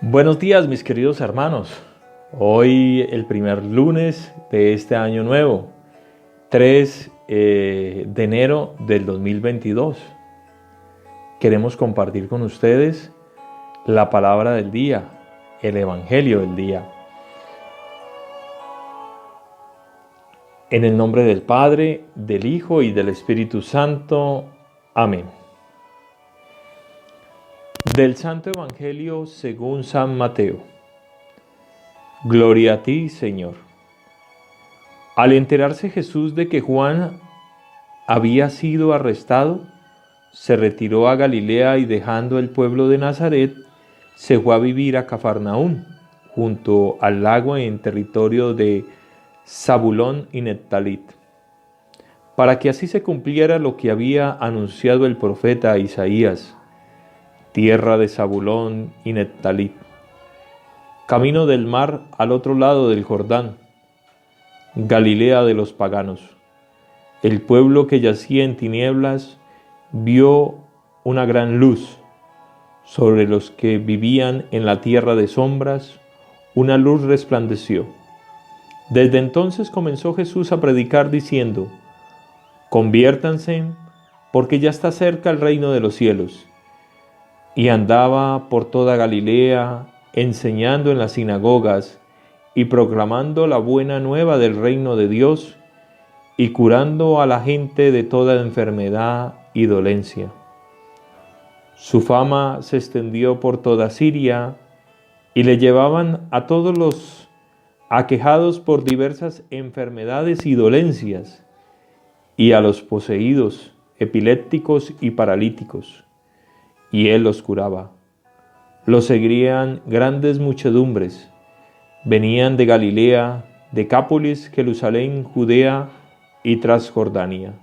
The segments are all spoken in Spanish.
Buenos días, mis queridos hermanos. Hoy el primer lunes de este año nuevo, 3 de enero del 2022. Queremos compartir con ustedes la palabra del día, el evangelio del día. En el nombre del Padre, del Hijo y del Espíritu Santo. Amén. Del Santo Evangelio según San Mateo. Gloria a ti, Señor. Al enterarse Jesús de que Juan había sido arrestado, se retiró a Galilea y dejando el pueblo de Nazaret, se fue a vivir a Cafarnaúm, junto al lago en territorio de Zabulón y Neptalit, para que así se cumpliera lo que había anunciado el profeta Isaías: tierra de Zabulón y Neptalit, camino del mar al otro lado del Jordán, Galilea de los paganos. El pueblo que yacía en tinieblas vio una gran luz. Sobre los que vivían en la tierra de sombras, una luz resplandeció. Desde entonces comenzó Jesús a predicar diciendo: conviértanse, porque ya está cerca el reino de los cielos. Y andaba por toda Galilea, enseñando en las sinagogas y proclamando la buena nueva del reino de Dios y curando a la gente de toda enfermedad y dolencia. Su fama se extendió por toda Siria y le llevaban a todos los aquejados por diversas enfermedades y dolencias, y a los poseídos, epilépticos y paralíticos, y él los curaba. Los seguían grandes muchedumbres. Venían de Galilea, Decápolis, Jerusalén, Judea y Transjordania.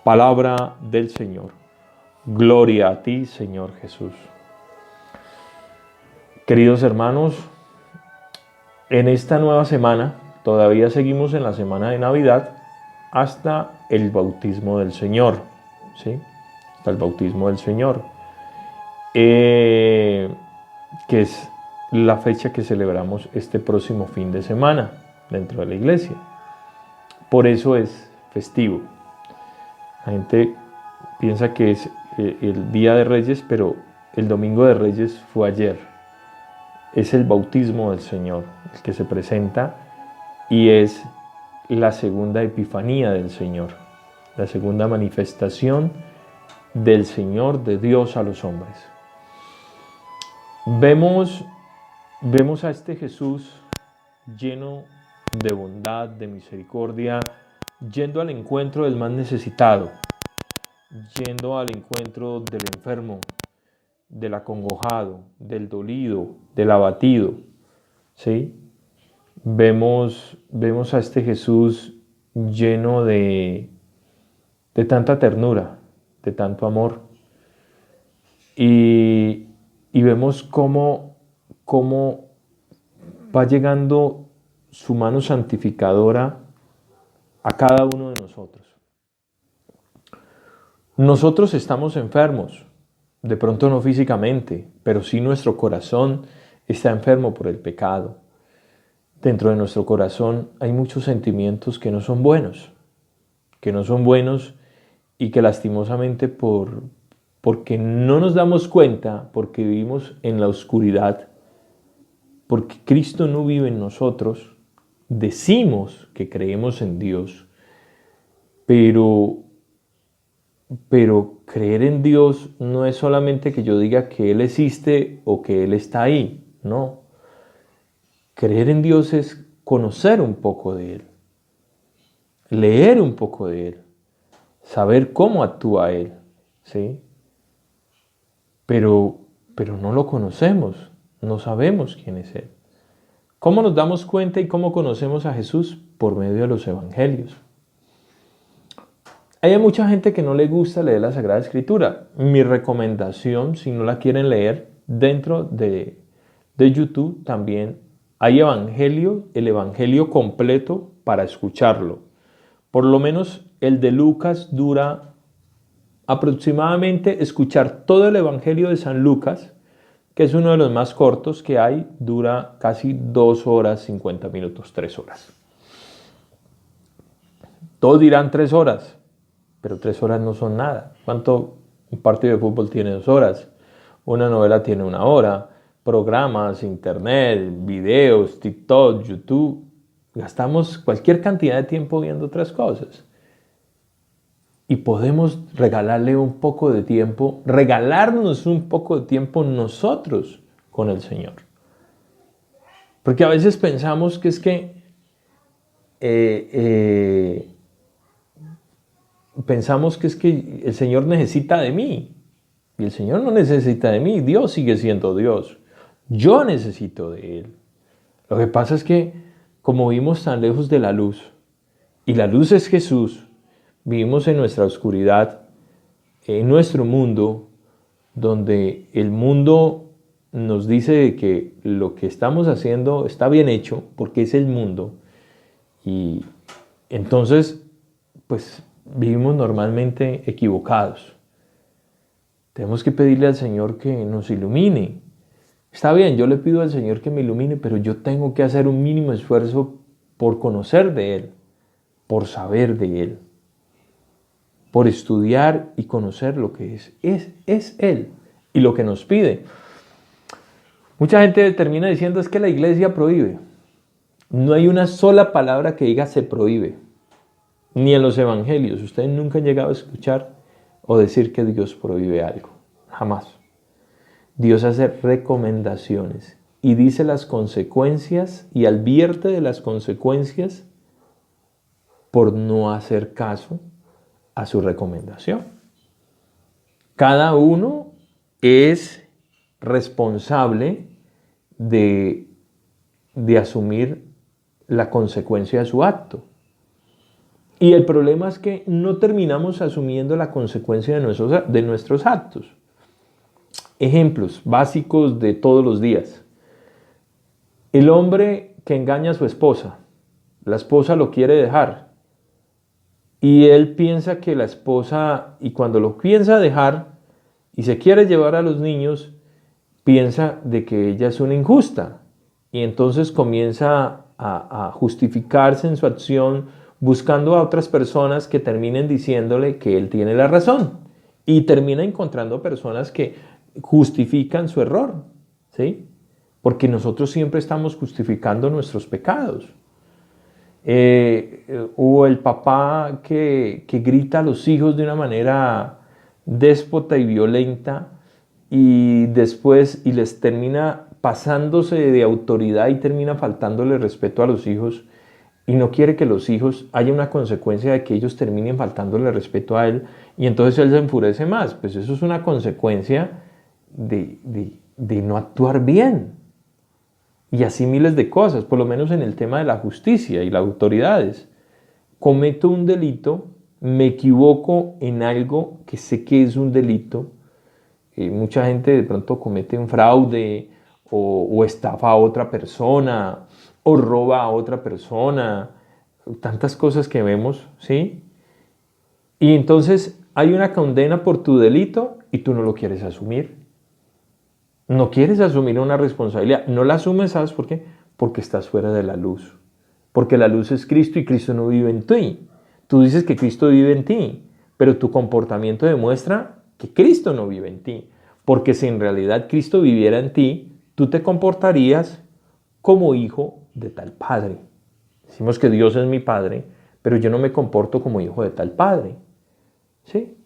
Palabra del Señor. Gloria a ti, Señor Jesús. Queridos hermanos, en esta nueva semana, todavía seguimos en la semana de Navidad, hasta el bautismo del Señor, ¿sí? Hasta el bautismo del Señor, que es la fecha que celebramos este próximo fin de semana dentro de la iglesia. Por eso es festivo. La gente piensa que es el Día de Reyes, pero el Domingo de Reyes fue ayer. Es el bautismo del Señor el que se presenta y es la segunda epifanía del Señor, la segunda manifestación del Señor, de Dios a los hombres. Vemos a este Jesús lleno de bondad, de misericordia, yendo al encuentro del más necesitado, yendo al encuentro del enfermo, del acongojado, del dolido, del abatido, ¿sí? Vemos a este Jesús lleno de tanta ternura, de tanto amor, y vemos cómo va llegando su mano santificadora a cada uno de nosotros. Nosotros estamos enfermos, de pronto no físicamente, pero sí nuestro corazón está enfermo por el pecado. Dentro de nuestro corazón hay muchos sentimientos que no son buenos y que lastimosamente porque no nos damos cuenta, porque vivimos en la oscuridad, porque Cristo no vive en nosotros, decimos que creemos en Dios, pero creer en Dios no es solamente que yo diga que Él existe o que Él está ahí, no. Creer en Dios es conocer un poco de Él, leer un poco de Él, saber cómo actúa Él, ¿sí? Pero no lo conocemos, no sabemos quién es Él. ¿Cómo nos damos cuenta y cómo conocemos a Jesús? Por medio de los evangelios. Hay mucha gente que no le gusta leer la Sagrada Escritura. Mi recomendación, si no la quieren leer, dentro de YouTube también hay el evangelio completo para escucharlo. Por lo menos el de Lucas dura aproximadamente, escuchar todo el evangelio de San Lucas que es uno de los más cortos que hay, dura casi 2 horas, 50 minutos, 3 horas. Todos dirán 3 horas, pero 3 horas no son nada. ¿Cuánto un partido de fútbol tiene 2 horas? Una novela tiene 1 hora. Programas, internet, videos, TikTok, YouTube. Gastamos cualquier cantidad de tiempo viendo otras cosas. Y podemos regalarle un poco de tiempo, regalarnos un poco de tiempo nosotros con el Señor. Porque a veces pensamos que es que el Señor necesita de mí. Y el Señor no necesita de mí. Dios sigue siendo Dios. Yo necesito de Él. Lo que pasa es que como vivimos tan lejos de la luz, y la luz es Jesús, vivimos en nuestra oscuridad, en nuestro mundo, donde el mundo nos dice que lo que estamos haciendo está bien hecho, porque es el mundo. Y entonces, pues vivimos normalmente equivocados. Tenemos que pedirle al Señor que nos ilumine. Está bien, yo le pido al Señor que me ilumine, pero yo tengo que hacer un mínimo esfuerzo por conocer de Él, por saber de Él, por estudiar y conocer lo que es Él y lo que nos pide. Mucha gente termina diciendo es que la iglesia prohíbe. No hay una sola palabra que diga se prohíbe, ni en los evangelios. Ustedes nunca han llegado a escuchar o decir que Dios prohíbe algo, jamás. Dios hace recomendaciones y dice las consecuencias y advierte de las consecuencias por no hacer caso a su recomendación. Cada uno es responsable de asumir la consecuencia de su acto. Y el problema es que no terminamos asumiendo la consecuencia de nuestros actos. Ejemplos básicos de todos los días. El hombre que engaña a su esposa, la esposa lo quiere dejar. Y él piensa que la esposa, y cuando lo piensa dejar y se quiere llevar a los niños, piensa de que ella es una injusta. Y entonces comienza a justificarse en su acción buscando a otras personas que terminen diciéndole que él tiene la razón. Y termina encontrando personas que justifican su error, ¿sí? Porque nosotros siempre estamos justificando nuestros pecados. O el papá que grita a los hijos de una manera déspota y violenta y después les termina pasándose de autoridad y termina faltándole respeto a los hijos y no quiere que los hijos haya una consecuencia de que ellos terminen faltándole respeto a él y entonces él se enfurece más. Pues eso es una consecuencia de no actuar bien. Y así miles de cosas, por lo menos en el tema de la justicia y las autoridades. Cometo un delito, me equivoco en algo que sé que es un delito. Mucha gente de pronto comete un fraude o estafa a otra persona o roba a otra persona. Tantas cosas que vemos, ¿sí? Y entonces hay una condena por tu delito y tú no lo quieres asumir. No quieres asumir una responsabilidad. No la asumes, ¿sabes por qué? Porque estás fuera de la luz. Porque la luz es Cristo y Cristo no vive en ti. Tú dices que Cristo vive en ti, pero tu comportamiento demuestra que Cristo no vive en ti. Porque si en realidad Cristo viviera en ti, tú te comportarías como hijo de tal padre. Decimos que Dios es mi padre, pero yo no me comporto como hijo de tal padre. ¿Sí?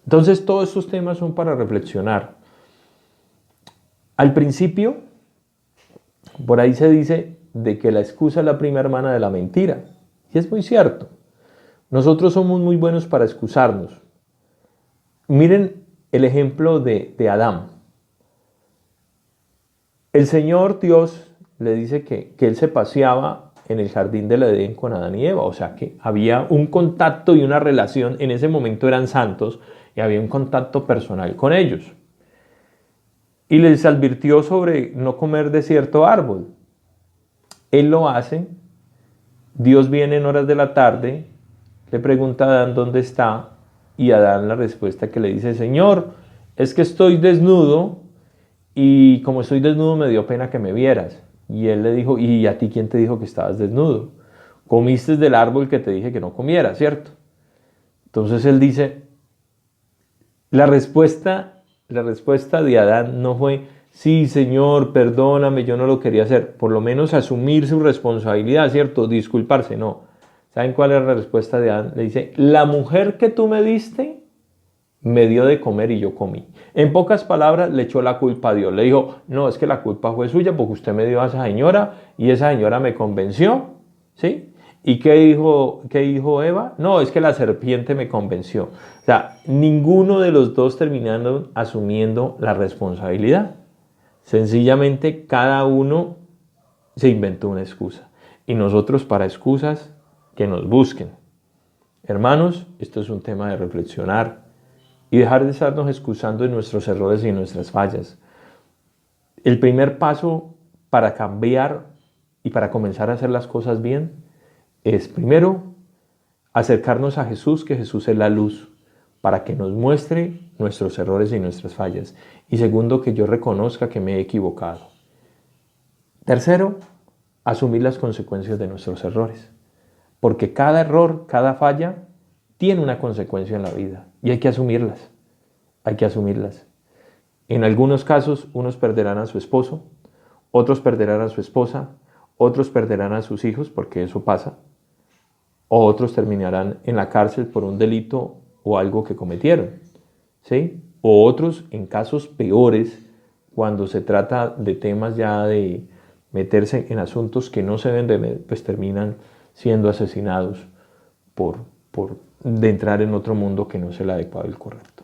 Entonces todos estos temas son para reflexionar. Al principio, por ahí se dice de que la excusa es la prima hermana de la mentira. Y es muy cierto. Nosotros somos muy buenos para excusarnos. Miren el ejemplo de Adán. El Señor Dios le dice que Él se paseaba en el jardín del Edén con Adán y Eva. O sea que había un contacto y una relación. En ese momento eran santos y había un contacto personal con ellos. Y les advirtió sobre no comer de cierto árbol. Él lo hace. Dios viene en horas de la tarde, le pregunta a Adán dónde está, y Adán la respuesta que le dice: Señor, es que estoy desnudo y como estoy desnudo me dio pena que me vieras. Y él le dijo, ¿y a ti quién te dijo que estabas desnudo? Comiste del árbol que te dije que no comieras, ¿cierto? Entonces él dice, la respuesta de Adán no fue, sí, Señor, perdóname, yo no lo quería hacer. Por lo menos asumir su responsabilidad, ¿cierto? Disculparse, no. ¿Saben cuál es la respuesta de Adán? Le dice, la mujer que tú me diste me dio de comer y yo comí. En pocas palabras, le echó la culpa a Dios. Le dijo, no, es que la culpa fue suya porque usted me dio a esa señora y esa señora me convenció, ¿sí? ¿Y qué dijo Eva? No, es que la serpiente me convenció. O sea, ninguno de los dos terminaron asumiendo la responsabilidad. Sencillamente, cada uno se inventó una excusa. Y nosotros para excusas, que nos busquen. Hermanos, esto es un tema de reflexionar y dejar de estarnos excusando en nuestros errores y en nuestras fallas. El primer paso para cambiar y para comenzar a hacer las cosas bien es, primero, acercarnos a Jesús, que Jesús es la luz, para que nos muestre nuestros errores y nuestras fallas. Y segundo, que yo reconozca que me he equivocado. Tercero, asumir las consecuencias de nuestros errores. Porque cada error, cada falla, tiene una consecuencia en la vida y hay que asumirlas. Hay que asumirlas. En algunos casos, unos perderán a su esposo, otros perderán a su esposa, otros perderán a sus hijos, porque eso pasa, o otros terminarán en la cárcel por un delito o algo que cometieron, ¿sí? O otros, en casos peores, cuando se trata de temas ya de meterse en asuntos que no se deben de, pues terminan siendo asesinados de entrar en otro mundo que no es el adecuado y el correcto.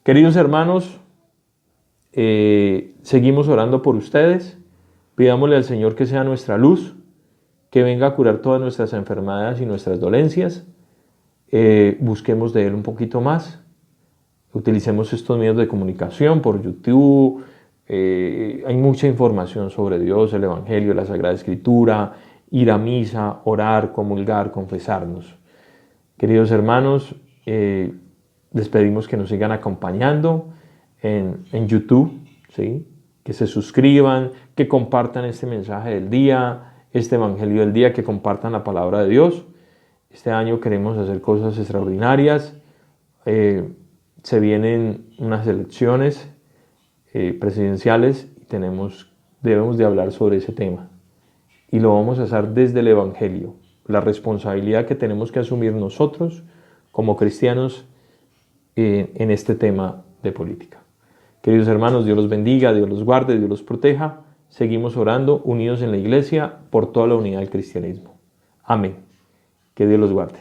Queridos hermanos, seguimos orando por ustedes. Pidámosle al Señor que sea nuestra luz, que venga a curar todas nuestras enfermedades y nuestras dolencias. Busquemos de Él un poquito más. Utilicemos estos medios de comunicación por YouTube. Hay mucha información sobre Dios, el Evangelio, la Sagrada Escritura, ir a misa, orar, comulgar, confesarnos. Queridos hermanos, les pedimos que nos sigan acompañando en YouTube, ¿sí? Que se suscriban, que compartan este mensaje del día, este Evangelio del día, que compartan la palabra de Dios. Este año queremos hacer cosas extraordinarias. Se vienen unas elecciones presidenciales y debemos de hablar sobre ese tema. Y lo vamos a hacer desde el Evangelio. La responsabilidad que tenemos que asumir nosotros como cristianos en este tema de política. Queridos hermanos, Dios los bendiga, Dios los guarde, Dios los proteja. Seguimos orando unidos en la iglesia por toda la unidad del cristianismo. Amén. Que Dios los guarde.